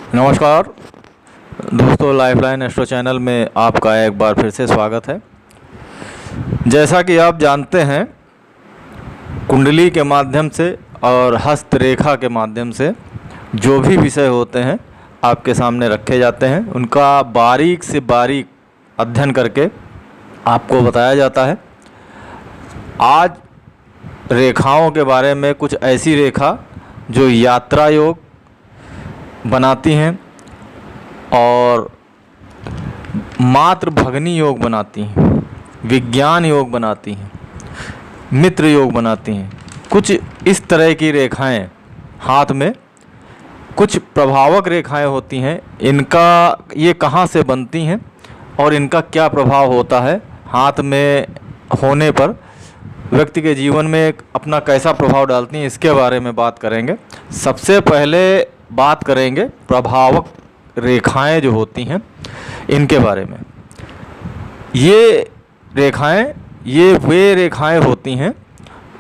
नमस्कार दोस्तों, lifeline astro channel में आपका एक बार फिर से स्वागत है। जैसा कि आप जानते हैं, कुंडली के माध्यम से और हस्तरेखा के माध्यम से जो भी विषय होते हैं आपके सामने रखे जाते हैं, उनका बारीक से बारीक अध्ययन करके आपको बताया जाता है। आज रेखाओं के बारे में कुछ ऐसी रेखा जो यात्रा योग बनाती हैं और मातृ भगनी योग बनाती हैं, विज्ञान योग बनाती हैं, मित्र योग बनाती हैं। कुछ इस तरह की रेखाएं हाथ में, कुछ प्रभावक रेखाएं होती हैं। इनका ये कहाँ से बनती हैं और इनका क्या प्रभाव होता है, हाथ में होने पर व्यक्ति के जीवन में अपना कैसा प्रभाव डालती हैं, इसके बारे में बात करेंगे। सबसे पहले बात करेंगे प्रभावक रेखाएं जो होती हैं इनके बारे में। ये वे रेखाएं होती हैं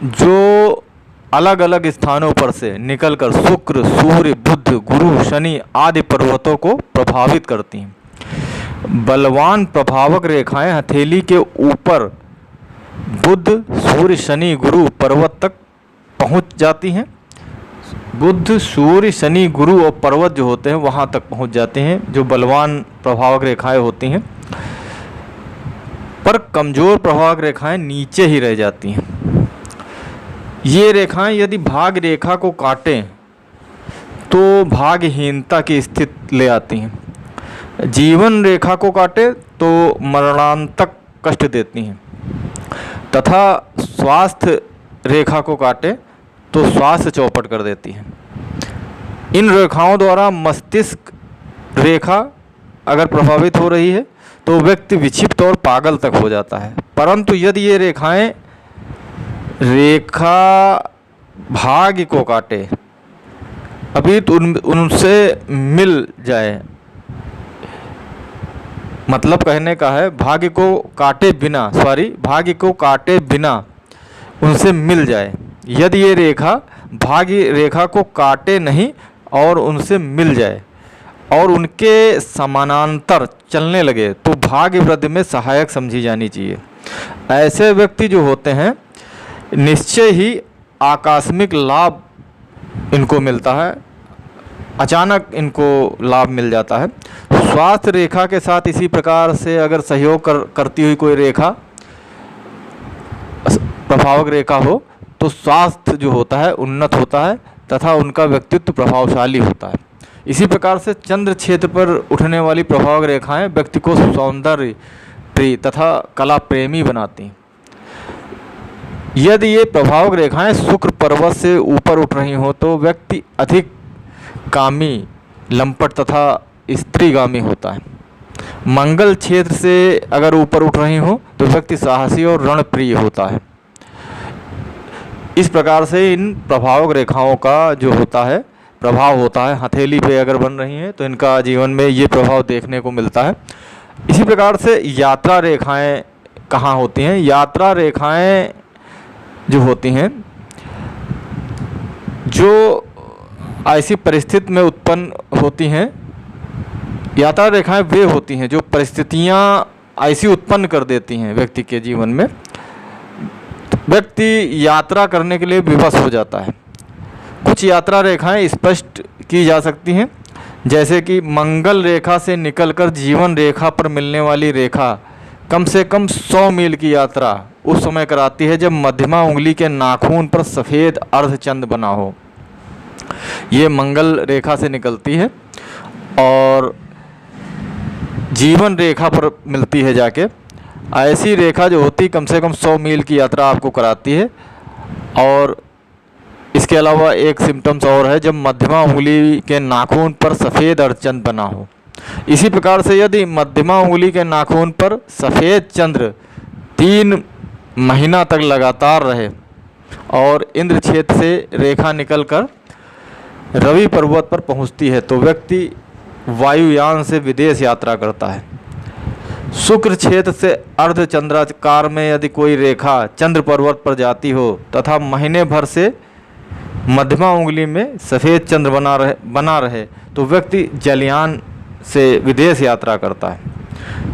जो अलग अलग स्थानों पर से निकलकर शुक्र, सूर्य, बुध, गुरु, शनि आदि पर्वतों को प्रभावित करती हैं। बलवान प्रभावक रेखाएं हथेली के ऊपर बुध, सूर्य, शनि, गुरु पर्वत तक पहुंच जाती हैं। बुध, सूर्य, शनि, गुरु और पर्वत जो होते हैं वहाँ तक पहुँच जाते हैं, जो बलवान प्रभावक रेखाएं होती हैं। पर कमज़ोर प्रभावक रेखाएं नीचे ही रह जाती हैं। ये रेखाएं यदि भाग्य रेखा को काटें तो भाग्यहीनता की स्थिति ले आती हैं। जीवन रेखा को काटे तो मरणांतक कष्ट देती हैं तथा स्वास्थ्य रेखा को काटे तो स्वास्थ्य चौपट कर देती है। इन रेखाओं द्वारा मस्तिष्क रेखा अगर प्रभावित हो रही है तो व्यक्ति विक्षिप्त और पागल तक हो जाता है। परंतु यदि ये रेखाएं रेखा भाग्य को काटे, अभी तो उनसे मिल जाए, मतलब कहने का है भाग्य को काटे बिना उनसे मिल जाए। यदि ये रेखा भाग्य रेखा को काटे नहीं और उनसे मिल जाए और उनके समानांतर चलने लगे तो भाग्य वृद्धि में सहायक समझी जानी चाहिए। ऐसे व्यक्ति जो होते हैं निश्चय ही आकस्मिक लाभ इनको मिलता है, अचानक इनको लाभ मिल जाता है। स्वास्थ्य रेखा के साथ इसी प्रकार से अगर सहयोग करती हुई कोई रेखा प्रभावक रेखा हो तो स्वास्थ्य जो होता है उन्नत होता है तथा उनका व्यक्तित्व प्रभावशाली होता है। इसी प्रकार से चंद्र क्षेत्र पर उठने वाली प्रभावक रेखाएं व्यक्ति को सौंदर्य प्रिय तथा कला प्रेमी बनाती हैं। यदि ये प्रभावक रेखाएं शुक्र पर्वत से ऊपर उठ रही हो तो व्यक्ति अधिक कामी, लंपट तथा स्त्रीगामी होता है। मंगल क्षेत्र से अगर ऊपर उठ रही हो तो व्यक्ति साहसी और रणप्रिय होता है। इस प्रकार से इन प्रभावक रेखाओं का जो होता है प्रभाव होता है, हथेली पे अगर बन रही हैं तो इनका जीवन में ये प्रभाव देखने को मिलता है। इसी प्रकार से यात्रा रेखाएं कहाँ होती हैं? यात्रा रेखाएं जो होती हैं जो ऐसी परिस्थिति में उत्पन्न होती हैं, यात्रा रेखाएं वे होती हैं जो परिस्थितियां ऐसी उत्पन्न कर देती हैं व्यक्ति के जीवन में, व्यक्ति यात्रा करने के लिए विवश हो जाता है। कुछ यात्रा रेखाएं स्पष्ट की जा सकती हैं, जैसे कि मंगल रेखा से निकलकर जीवन रेखा पर मिलने वाली रेखा कम से कम 100 मील की यात्रा उस समय कराती है जब मध्यमा उंगली के नाखून पर सफ़ेद अर्धचंद्र बना हो। ये मंगल रेखा से निकलती है और जीवन रेखा पर मिलती है जाके। ऐसी रेखा जो होती कम से कम 100 मील की यात्रा आपको कराती है। और इसके अलावा एक सिम्टम्स और है जब मध्यमा उंगली के नाखून पर सफ़ेद अर्धचंद्र बना हो। इसी प्रकार से यदि मध्यमा उंगली के नाखून पर सफ़ेद चंद्र 3 महीना तक लगातार रहे और इंद्र क्षेत्र से रेखा निकलकर रवि पर्वत पर पहुंचती है तो व्यक्ति वायुयान से विदेश यात्रा करता है। शुक्र क्षेत्र से अर्धचंद्राकार में यदि कोई रेखा चंद्र पर्वत पर जाती हो तथा महीने भर से मध्यमा उंगली में सफ़ेद चंद्र बना रहे तो व्यक्ति जलयान से विदेश यात्रा करता है।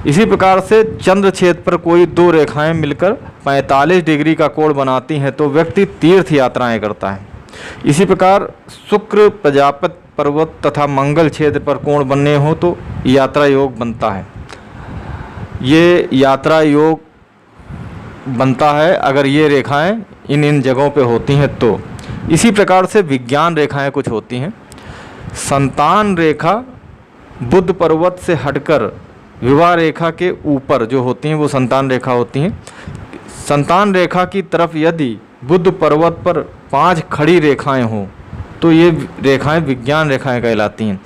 इसी प्रकार से चंद्र छेद पर कोई दो रेखाएं मिलकर 45 डिग्री का कोण बनाती हैं तो व्यक्ति तीर्थ यात्राएं करता है। इसी प्रकार शुक्र, प्रजापति पर्वत तथा मंगल छेद पर कोण बनने हो तो यात्रा योग बनता है। ये यात्रा योग बनता है अगर ये रेखाएं इन जगहों पे होती हैं तो। इसी प्रकार से विज्ञान रेखाएं कुछ होती हैं। संतान रेखा बुध पर्वत से हटकर विवाह रेखा के ऊपर जो होती हैं वो संतान रेखा होती हैं। संतान रेखा की तरफ यदि बुध पर्वत पर 5 खड़ी रेखाएं हों तो ये रेखाएं विज्ञान रेखाएं कहलाती हैं।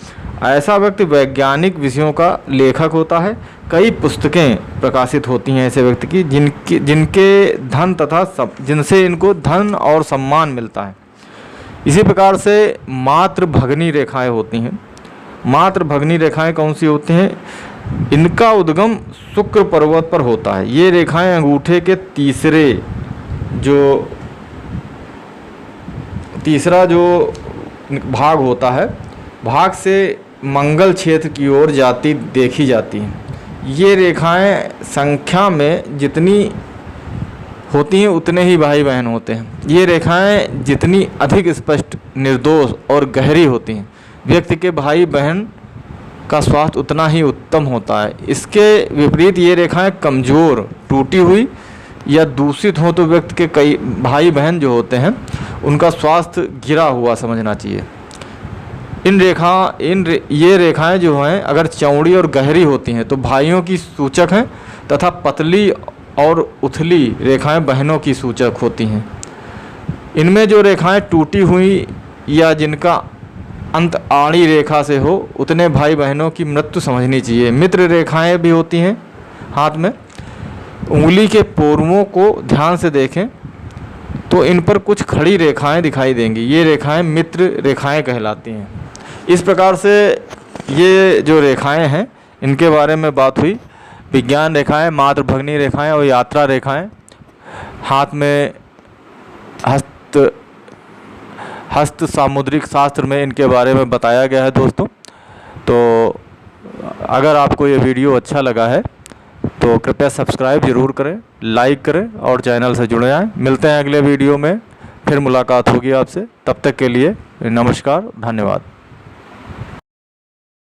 ऐसा व्यक्ति वैज्ञानिक विषयों का लेखक होता है। कई पुस्तकें प्रकाशित होती हैं ऐसे व्यक्ति की जिनके धन तथा जिनसे इनको धन और सम्मान मिलता है। इसी प्रकार से मातृ भगनी रेखाएं होती हैं। मातृ भगनी रेखाएं कौन सी होती हैं? इनका उद्गम शुक्र पर्वत पर होता है। ये रेखाएं अंगूठे के तीसरा जो भाग होता है, भाग से मंगल क्षेत्र की ओर जाती देखी जाती हैं। ये रेखाएं संख्या में जितनी होती हैं उतने ही भाई बहन होते हैं। ये रेखाएं जितनी अधिक स्पष्ट, निर्दोष और गहरी होती हैं, व्यक्ति के भाई बहन का स्वास्थ्य उतना ही उत्तम होता है। इसके विपरीत ये रेखाएं कमज़ोर, टूटी हुई या दूषित हो तो व्यक्ति के कई भाई बहन जो होते हैं उनका स्वास्थ्य गिरा हुआ समझना चाहिए। ये रेखाएं जो हैं अगर चौड़ी और गहरी होती हैं तो भाइयों की सूचक हैं तथा पतली और उथली रेखाएं बहनों की सूचक होती हैं। इनमें जो रेखाएं टूटी हुई या जिनका अंत आड़ी रेखा से हो उतने भाई बहनों की मृत्यु समझनी चाहिए। मित्र रेखाएं भी होती हैं हाथ में। उंगली के पोरुओं को ध्यान से देखें तो इन पर कुछ खड़ी रेखाएं दिखाई देंगी। ये रेखाएं मित्र रेखाएं कहलाती हैं। इस प्रकार से ये जो रेखाएं हैं इनके बारे में बात हुई। विज्ञान रेखाएं, मातृ भगनी रेखाएं और यात्रा रेखाएं। हाथ में हस्त सामुद्रिक शास्त्र में इनके बारे में बताया गया है दोस्तों। तो अगर आपको ये वीडियो अच्छा लगा है तो कृपया सब्सक्राइब ज़रूर करें, लाइक करें और चैनल से जुड़े आएँ। मिलते हैं अगले वीडियो में, फिर मुलाकात होगी आपसे। तब तक के लिए नमस्कार, धन्यवाद।